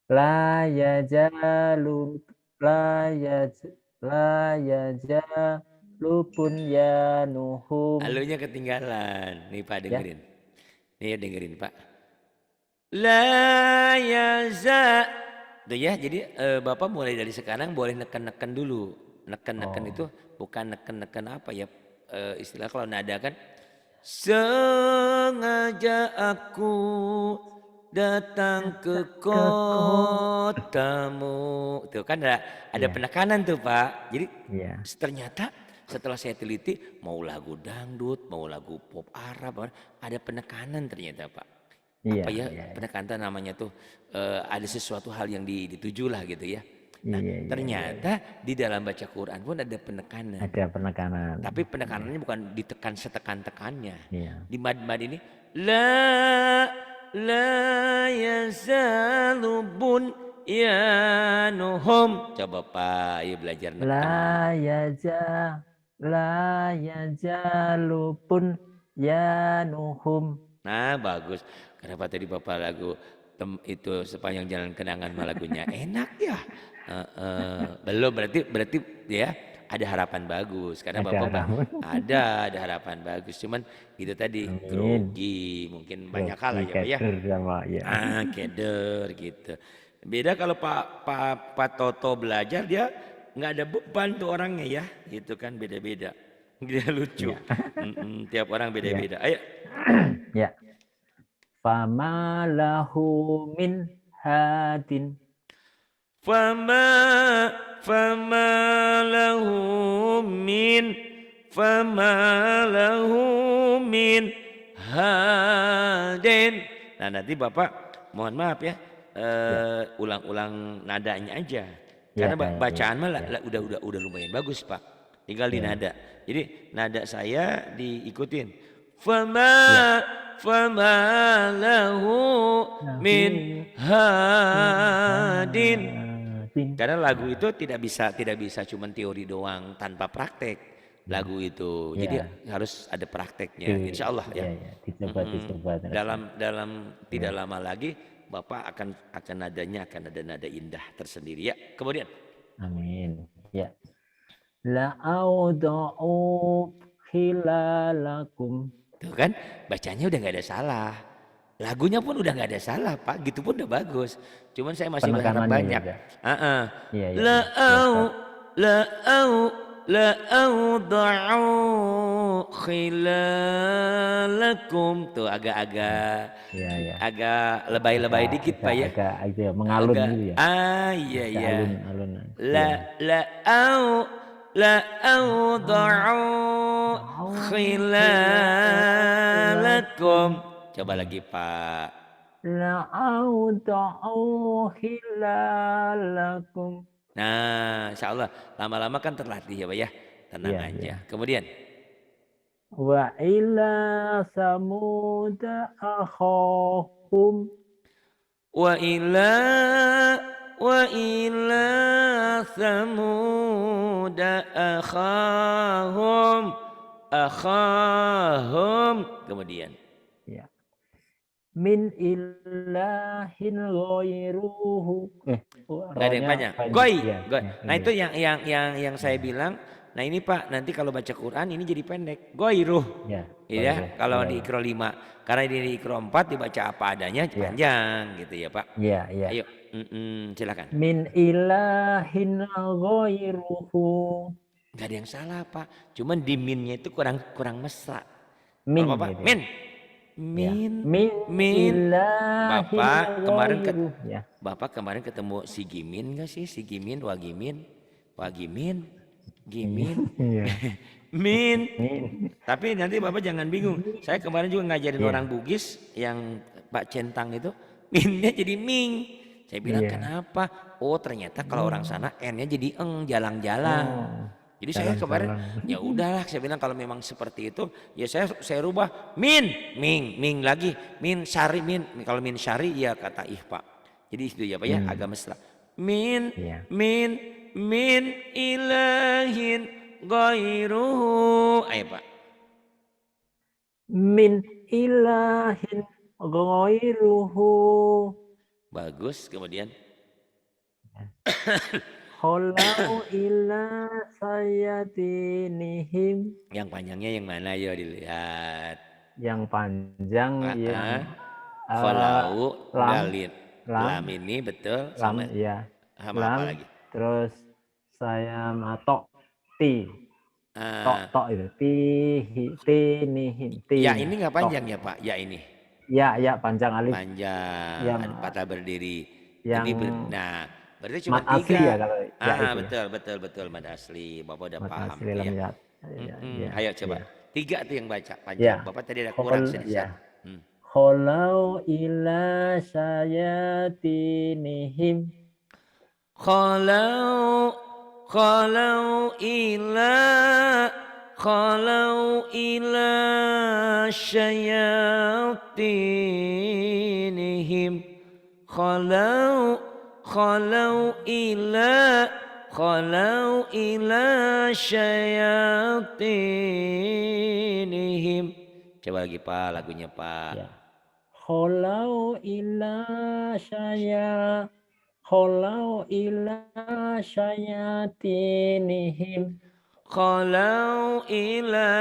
S2: La yajalun la yaj la yajalupun ya nuhum
S1: Alunya ketinggalan. Nih Pak
S2: ya.
S1: dengerin. Nih dengerin Pak. La yaza. Tuh ya, jadi Bapak mulai dari sekarang boleh neken-neken dulu. Neken-neken itu
S2: Oh,
S1: bukan neken-neken apa ya, istilah kalau nada kan. Sengaja aku datang ke
S2: ke
S1: kotamu. Tuh kan ada
S2: ya,
S1: penekanan tuh Pak. Jadi
S2: ya,
S1: ternyata setelah saya teliti mau lagu dangdut, mau lagu pop Arab, ada penekanan ternyata Pak. Apa
S2: iya,
S1: ya
S2: iya,
S1: penekanan namanya tuh ada sesuatu hal yang dituju lah gitu ya. Nah
S2: iya, iya, iya, iya.
S1: ternyata di dalam baca Quran pun ada penekanan.
S2: Ada penekanan.
S1: Tapi
S2: Iya,
S1: penekanannya bukan ditekan setekan-tekannya.
S2: iya.
S1: Di mad-mad ini la yazalubun ya nuhum. Coba Pak, ya belajar neken.
S2: La yaja la yajalupun ya nuhum.
S1: Nah bagus. Kenapa tadi Bapak lagu itu sepanjang jalan kenangan mah lagunya enak ya? Belum berarti ya ada harapan bagus karena
S2: Ada
S1: Bapak
S2: ramun.
S1: ada harapan bagus. Cuman itu tadi
S2: Amin.
S1: grogi mungkin banyak hal
S2: Grogi
S1: lah ya Pak ya.
S2: keder sama ya.
S1: Keder gitu. Beda kalau Pak Toto belajar dia nggak ada beban tuh orangnya ya, gitu kan beda-beda. Dia lucu.
S2: Ya,
S1: Tiap orang
S2: ya,
S1: beda-beda. Ayo.
S2: ya. Fama lahu min hadin.
S1: Fama fama lahu min fama lahu min hadin. Nah nanti Bapak mohon maaf ya
S2: Ya,
S1: ulang-ulang nadanya aja.
S2: ya,
S1: Karena
S2: ya,
S1: bacaan mah
S2: ya,
S1: udah lumayan bagus Pak. Tinggal di
S2: ya,
S1: nada. Jadi nada saya diikutin. Fama
S2: ya.
S1: fama lahu
S2: Lahu
S1: min
S2: min
S1: hadin.
S2: hadin.
S1: Karena lagu itu tidak bisa cuma teori doang tanpa praktek.
S2: Ya,
S1: Lagu itu. Jadi
S2: ya.
S1: harus ada prakteknya. Insya Allah ya.
S2: Ya, ya. Dicoba terus.
S1: Dalam tidak
S2: Ya.
S1: lama lagi Bapak akan nadanya akan ada nada indah tersendiri ya. Kemudian
S2: Amin. Ya. La auda'u khilalakum.
S1: tuh kan bacanya udah nggak ada salah. Lagunya pun udah nggak ada salah Pak. Gitu pun udah bagus. Cuman saya masih berharap
S2: Penekanannya ya,
S1: banyak.
S2: Kak.
S1: Ah,
S2: Iya, iya,
S1: La
S2: iya. Ya,
S1: au
S2: Ustaz.
S1: la au la auda'u khilalakum. Tuh agak-agak
S2: Iya, iya.
S1: agak lebay-lebay dikit Pak ya.
S2: Agak itu ya, mengalun
S1: Agak
S2: gitu ya.
S1: iya
S2: Agak
S1: ya.
S2: alun-alun.
S1: La
S2: Iya.
S1: la au la auda'u khilalakum. Coba lagi Pak.
S2: La auda'u khilalakum.
S1: Nah, insya Allah lama-lama kan terlatih ya Pak ya. Tenang
S2: Iya,
S1: aja.
S2: iya.
S1: Kemudian
S2: Wa ila samuda akhahum.
S1: wa ila wa ila thamud akhahum kemudian
S2: Ya. min ilahin ghairuhu.
S1: Nggak ada yang
S2: Rohnya
S1: panjang.
S2: panjang.
S1: Goy,
S2: Iya,
S1: goy.
S2: ya,
S1: Nah
S2: iya.
S1: itu yang saya bilang. Nah ini Pak, nanti kalau baca Quran ini jadi pendek. Goiruh.
S2: Ya,
S1: Ya,
S2: ghairuh.
S1: kalau
S2: Iya,
S1: di
S2: iya.
S1: Iqra 5. Karena di Iqra 4 dibaca apa adanya
S2: Iya,
S1: panjang gitu ya Pak.
S2: iya, iya.
S1: Ayo, silakan.
S2: Min ilahin ghairuhu.
S1: Nggak ada yang salah Pak. Cuman di minnya itu kurang kurang mesra. Kalau
S2: Min
S1: Bapak,
S2: gitu ya.
S1: min,
S2: Ya.
S1: min,
S2: Min
S1: min.
S2: ilahin ghairuh. Ya.
S1: Bapak kemarin ketemu si Gimin nggak sih? Si Gimin, Wagimin, Gimin,
S2: Iya.
S1: Min.
S2: Min.
S1: Tapi nanti Bapak jangan bingung. Saya kemarin juga ngajarin orang
S2: Iya.
S1: Bugis yang Pak Centang itu, minnya jadi Ming. Saya bilang
S2: Iya.
S1: kenapa? Oh ternyata kalau orang sana N-nya jadi jalang-jalang.
S2: Oh,
S1: Jadi saya kemarin
S2: jalan-jalan.
S1: ya udahlah saya bilang kalau memang seperti itu ya saya rubah Ming lagi Min Syari Min. Kalau Min Syari ya kata ih Pak. Jadi itu ya Pak ya agak mesra. Min
S2: Iya.
S1: min min ilahin ghairuhu. Ayo Pak.
S2: Min ilahin ghairuhu.
S1: Bagus kemudian.
S2: Kholau ila sayatinihim.
S1: Yang panjangnya yang mana ya dilihat.
S2: Yang panjang yang
S1: Kholau
S2: lam,
S1: dalil. Lam ini betul
S2: lam,
S1: sama
S2: ya.
S1: sama
S2: Lam,
S1: apa lagi?
S2: terus saya matok ti.
S1: Ah,
S2: Tok itu. Tinihim. Ti.
S1: ya ini nggak
S2: Tok.
S1: panjang ya Pak, ya ini.
S2: Ya, panjang alif.
S1: Panjang,
S2: Yang
S1: ada patah berdiri.
S2: yang
S1: Ini nah, berarti cuma
S2: mat asli ya
S1: 3.
S2: kalau ya itu ya.
S1: Betul mad asli. Bapak udah
S2: Mat
S1: paham
S2: asli
S1: tuh
S2: lam
S1: ya.
S2: ya. Ya,
S1: Ayo coba.
S2: ya.
S1: 3 tuh yang baca panjang.
S2: Ya.
S1: Bapak tadi ada kurang
S2: Ya.
S1: sedikit.
S2: Kholau ila sayatinihim.
S1: Khalau ila syayatinihim. Khalau ila syayatinihim. Coba lagi Pak lagunya Pak.
S2: Ya. Kholau ila syayatinihim.
S1: Khalau ila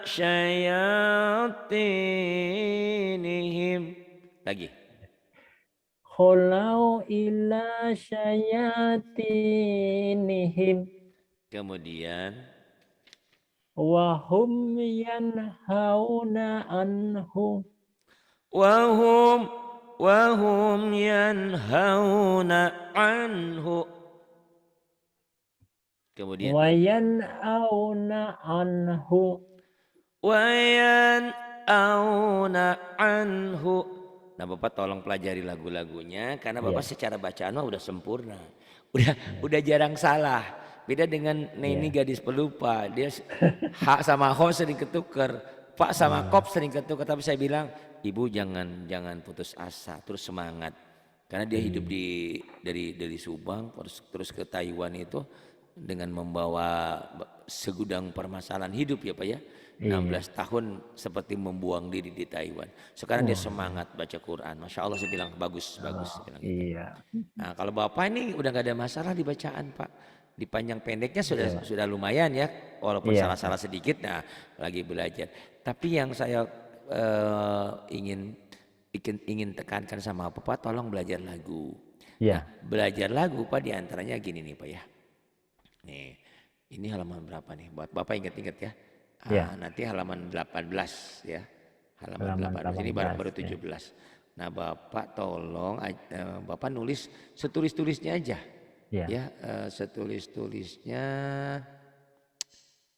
S1: syayatinihim. Lagi.
S2: Kholau ila syayatinihim.
S1: Kemudian.
S2: Wahum yanhauna anhu.
S1: Wahum yanhauna anhu. Kemudian.
S2: Wayan'auna anhu.
S1: Nah Bapak tolong pelajari lagu-lagunya karena Bapak secara bacaan mah udah sempurna. Udah jarang salah. Beda dengan Neni gadis pelupa, dia H sama Ho sering ketukar, Pak sama Kop sering ketukar. Tapi saya bilang, ibu jangan putus asa, terus semangat. Karena dia hidup dari Subang terus ke Taiwan itu dengan membawa segudang permasalahan hidup ya Pak ya. 16 tahun seperti membuang diri di Taiwan. Sekarang dia semangat baca Quran. Masya Allah saya bilang bagus. Saya bilang gitu.
S2: Iya.
S1: Nah kalau Bapak ini udah gak ada masalah di bacaan Pak. Di panjang pendeknya sudah lumayan ya. Walaupun salah-salah sedikit nah lagi belajar. Tapi yang saya ingin tekankan sama Bapak tolong belajar lagu.
S2: Iya.
S1: Nah, belajar lagu Pak diantaranya gini nih Pak ya. Nih ini halaman berapa nih buat Bapak ingat-ingat ya. Nanti halaman 18 ya. Halaman 18 ini baru 17. Nah Bapak tolong Bapak nulis setulis-tulisnya aja. Ya setulis-tulisnya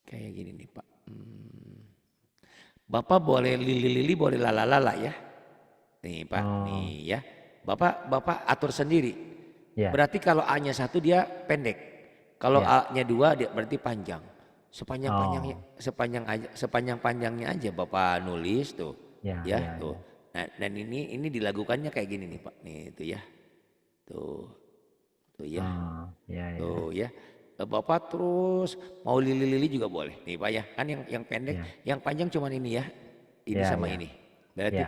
S1: kayak gini nih Pak. Bapak boleh lili-lili boleh lala-lala ya. Nih Pak nih ya. Bapak atur sendiri. Berarti kalau A-nya 1 dia pendek. Kalau A-nya 2 dia berarti panjang. Sepanjang-panjangnya aja Bapak nulis tuh. Tuh. Nah, dan ini dilakukannya kayak gini nih Pak. Nih itu ya. Tuh ya. Tuh ya. Bapak terus mau lili-lili juga boleh. Nih Pak ya. Kan yang pendek, yang panjang cuman ini ya. Ini sama ini. Berarti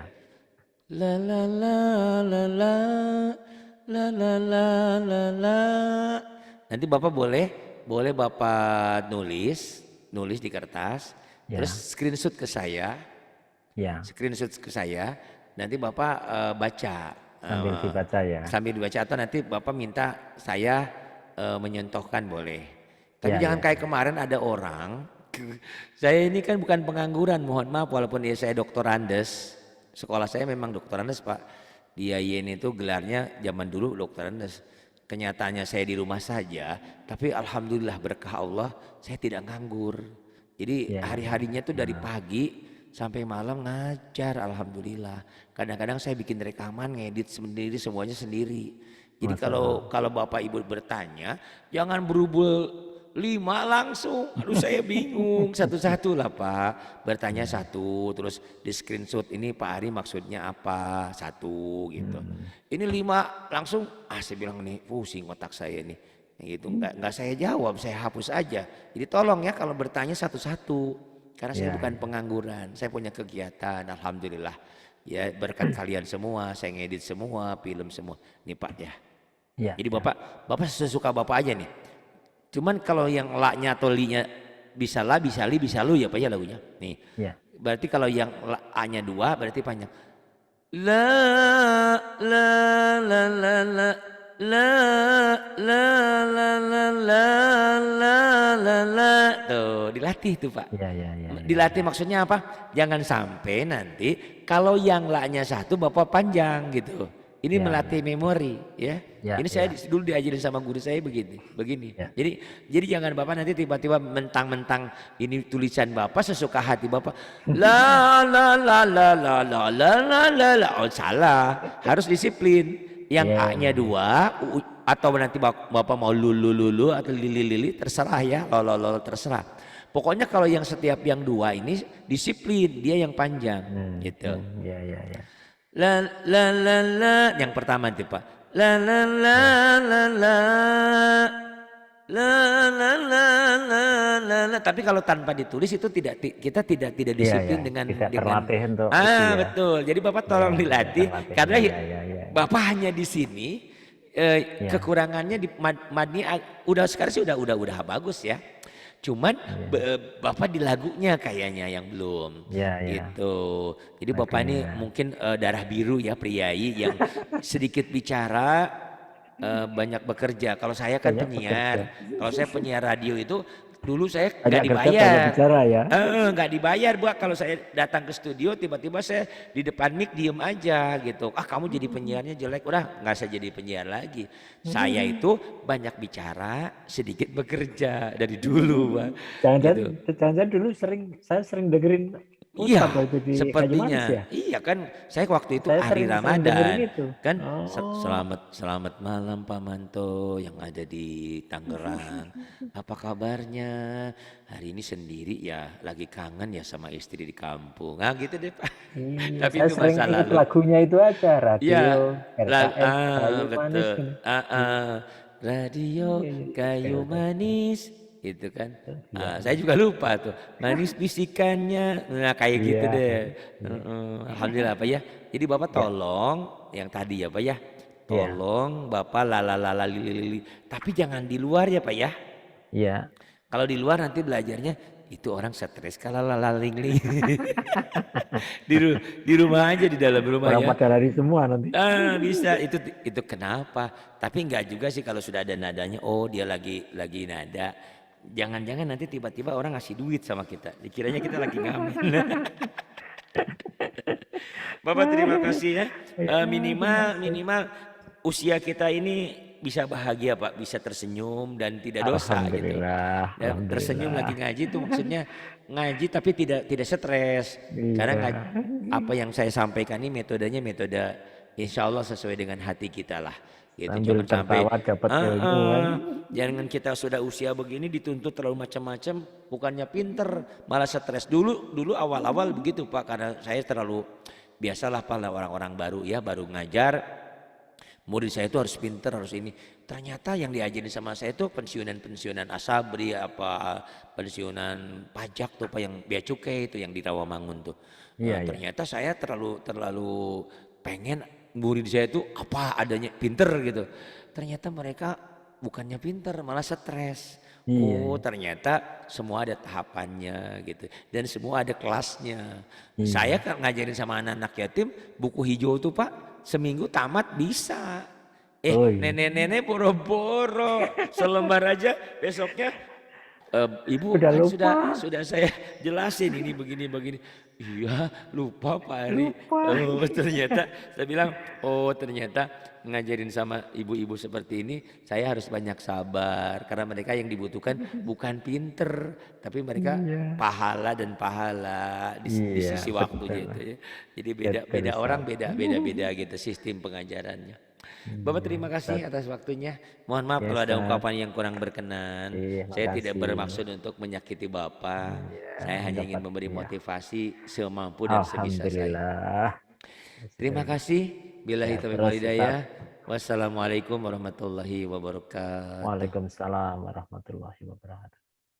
S1: La la la la la la la la la la. Nanti Bapak boleh Bapak nulis di kertas, terus
S2: Ya, ya,
S1: screenshot ke saya, nanti Bapak baca
S2: sambil dibaca ya.
S1: sambil dibaca atau nanti Bapak minta saya menyentuhkan boleh. Tapi
S2: Ya,
S1: jangan
S2: ya,
S1: kayak
S2: ya.
S1: kemarin ada orang, saya ini kan bukan pengangguran, mohon maaf walaupun ya saya doktorandes, sekolah saya memang doktorandes Pak. Di IAIN itu gelarnya zaman dulu doktorandes. Kenyataannya saya di rumah saja, tapi alhamdulillah berkah Allah saya tidak nganggur. Jadi
S2: Ya, ya.
S1: hari-harinya tuh dari pagi sampai malam ngajar alhamdulillah. Kadang-kadang saya bikin rekaman, ngedit sendiri semuanya sendiri. Jadi
S2: Masya Allah.
S1: kalau Bapak Ibu bertanya, jangan berubul 5 langsung. Aduh saya bingung, satu-satu lah Pak. Bertanya satu, terus di screenshot ini Pak Ari maksudnya apa, satu gitu. Ini 5 langsung, saya bilang nih pusing otak saya nih. Gitu, nggak saya jawab, saya hapus aja. Jadi tolong ya kalau bertanya satu-satu. Karena saya
S2: Ya,
S1: bukan pengangguran, saya punya kegiatan, alhamdulillah. Ya berkat kalian semua, saya ngedit semua, film semua. Nih Pak ya.
S2: ya,
S1: Jadi
S2: ya,
S1: Bapak sesuka Bapak aja nih. Cuman kalau yang la-nya atau li-nya bisa la, bisa li, bisa lu ya Pak ya lagunya. Nih.
S2: ya.
S1: Berarti kalau yang a-nya 2 berarti panjang. La la la la la la la la la la la la la. Tuh, dilatih tuh Pak.
S2: Ya, ya, ya, ya,
S1: Dilatih
S2: ya.
S1: maksudnya apa? Jangan sampai nanti kalau yang la-nya 1 Bapak panjang gitu. Ini
S2: Ya,
S1: melatih memori ya.
S2: ya,
S1: Ini saya
S2: ya,
S1: dulu diajarin sama guru saya begini.
S2: ya.
S1: Jadi jangan Bapak nanti tiba-tiba mentang-mentang ini tulisan Bapak sesuka hati Bapak. La la la la la la la la la la. Oh salah. Harus disiplin. Yang
S2: Ya,
S1: A-nya 2 atau nanti Bapak mau lulu atau lili terserah ya. Lo terserah. Pokoknya kalau yang setiap yang 2 ini disiplin, dia yang panjang gitu.
S2: ya, ya, ya.
S1: La la la la yang pertama itu Pak. La la la
S2: Ya,
S1: la la la la la la la la. Tapi kalau tanpa ditulis itu kita tidak
S2: ya, ya.
S1: disiplin dengan
S2: Tidak terlatih untuk itu ya.
S1: betul. Jadi Bapak
S2: Ya,
S1: tolong
S2: tidak
S1: dilatih
S2: terlatih.
S1: karena
S2: Ya, ya, ya, ya.
S1: Bapak hanya di sini
S2: Ya,
S1: kekurangannya di madni udah sekarang sih udah bagus ya. Cuman Bapak di lagunya kayaknya yang belum
S2: ya, ya.
S1: gitu. Jadi Bapak ini
S2: Makanya.
S1: mungkin darah biru ya priai yang sedikit bicara banyak bekerja. Kalau saya kan
S2: Banyak
S1: penyiar.
S2: bekerja.
S1: Kalau saya penyiar radio itu dulu saya nggak
S2: Banyak kerja, banyak
S1: dibayar.
S2: bicara ya.
S1: Nggak dibayar Bu. Kalau saya datang ke studio tiba-tiba saya di depan mic diem aja gitu. Kamu jadi penyiarnya jelek. Udah nggak saya jadi penyiar lagi. Saya itu banyak bicara, sedikit bekerja dari dulu Pak. Gitu.
S2: Jangan-jangan dulu saya sering dengerin
S1: Iya,
S2: Ustadz waktu di Kayu Manis
S1: sepertinya.
S2: ya.
S1: Iya kan, saya waktu itu
S2: Saya
S1: hari
S2: sering dengerin
S1: Ramadan.
S2: itu.
S1: Kan
S2: Oh,
S1: selamat malam Pak Manto yang ada di Tangerang. Apa kabarnya? Hari ini sendiri ya, lagi kangen ya sama istri di kampung. Gitu deh Pak.
S2: iya.
S1: Tapi
S2: Saya
S1: itu
S2: sering
S1: masa
S2: ingat
S1: lalu.
S2: lagunya itu aja.
S1: Iya,
S2: Radio, RKS, Kayu Manis.
S1: betul.
S2: Gitu.
S1: Radio
S2: Iya, iya.
S1: kayu
S2: RKS.
S1: manis itu kan.
S2: Iya,
S1: Saya juga lupa tuh. Manis bisikannya. Nah, kayak gitu
S2: iya,
S1: deh.
S2: iya,
S1: Alhamdulillah Pak ya. Jadi Bapak
S2: iya,
S1: tolong yang tadi ya Pak ya.
S2: iya,
S1: Tolong Bapak lala lili. Tapi jangan di luar ya Pak ya.
S2: iya.
S1: Kalau di luar nanti belajarnya itu orang stres kalau lalaling. Di rumah aja di dalam rumah
S2: Orang
S1: ya.
S2: pada lari semua nanti.
S1: Bisa itu kenapa? Tapi enggak juga sih kalau sudah ada nadanya. Oh dia lagi nada. Jangan-jangan nanti tiba-tiba orang ngasih duit sama kita. Dikiranya kita lagi ngamen. Bapak terima kasih ya. Minimal usia kita ini bisa bahagia Pak, bisa tersenyum dan tidak dosa gitu.
S2: Alhamdulillah,
S1: Ya, tersenyum lagi ngaji itu maksudnya ngaji tapi tidak stres. Karena
S2: Iya,
S1: apa yang saya sampaikan ini metodenya metode insya Allah sesuai dengan hati kita lah. Gitu.
S2: sambil
S1: Jangan sampai
S2: tertawa dapat ilmu kan.
S1: jangan kita sudah usia begini dituntut terlalu macam-macam, bukannya pinter malah stres. Dulu awal-awal begitu Pak, karena saya terlalu biasalah Pak orang-orang baru ya, baru ngajar. Murid saya itu harus pinter, harus ini. Ternyata yang diajarin sama saya itu pensiunan asabri, apa pensiunan pajak tuh Pak, yang bea cukai itu yang di Rawamangun tuh.
S2: Iya, iya.
S1: Ternyata saya terlalu pengen murid saya itu apa adanya pinter gitu. Ternyata mereka bukannya pinter, malah stres.
S2: Iya,
S1: Oh,
S2: iya.
S1: ternyata semua ada tahapannya gitu. Dan semua ada kelasnya. Saya
S2: Iya.
S1: kan ngajarin sama anak-anak yatim, buku hijau tuh Pak, seminggu tamat bisa.
S2: Oh iya.
S1: Nenek-nenek boro-boro selembar aja besoknya. Ibu
S2: Udah
S1: kan
S2: lupa.
S1: sudah saya jelasin ini begini. Iya, lupa Pak Ari.
S2: Lupa.
S1: Oh, ternyata saya bilang, oh ternyata ngajarin sama ibu-ibu seperti ini, saya harus banyak sabar karena mereka yang dibutuhkan bukan pinter, tapi mereka
S2: Iya.
S1: pahala dan pahala di
S2: Iya,
S1: sisi
S2: betul.
S1: waktunya itu ya. Jadi beda
S2: Betul,
S1: beda
S2: Ustaz.
S1: orang beda gitu sistem pengajarannya. Bapak
S2: Iya,
S1: terima kasih
S2: Ustaz.
S1: atas waktunya. Mohon maaf
S2: Ya,
S1: kalau ada
S2: Ustaz.
S1: ungkapan yang kurang berkenan.
S2: Iya,
S1: Saya tidak
S2: makasih.
S1: bermaksud untuk menyakiti Bapak.
S2: Iya,
S1: Saya hanya ingin
S2: dapat
S1: memberi
S2: ya.
S1: motivasi semampu dan sebisa saya.
S2: Alhamdulillah.
S1: Terima
S2: Sudah.
S1: kasih. Billahi
S2: Ya,
S1: taufiq wal
S2: terus Ustaz.
S1: hidayah. Wassalamualaikum warahmatullahi wabarakatuh.
S2: Waalaikumsalam warahmatullahi wabarakatuh.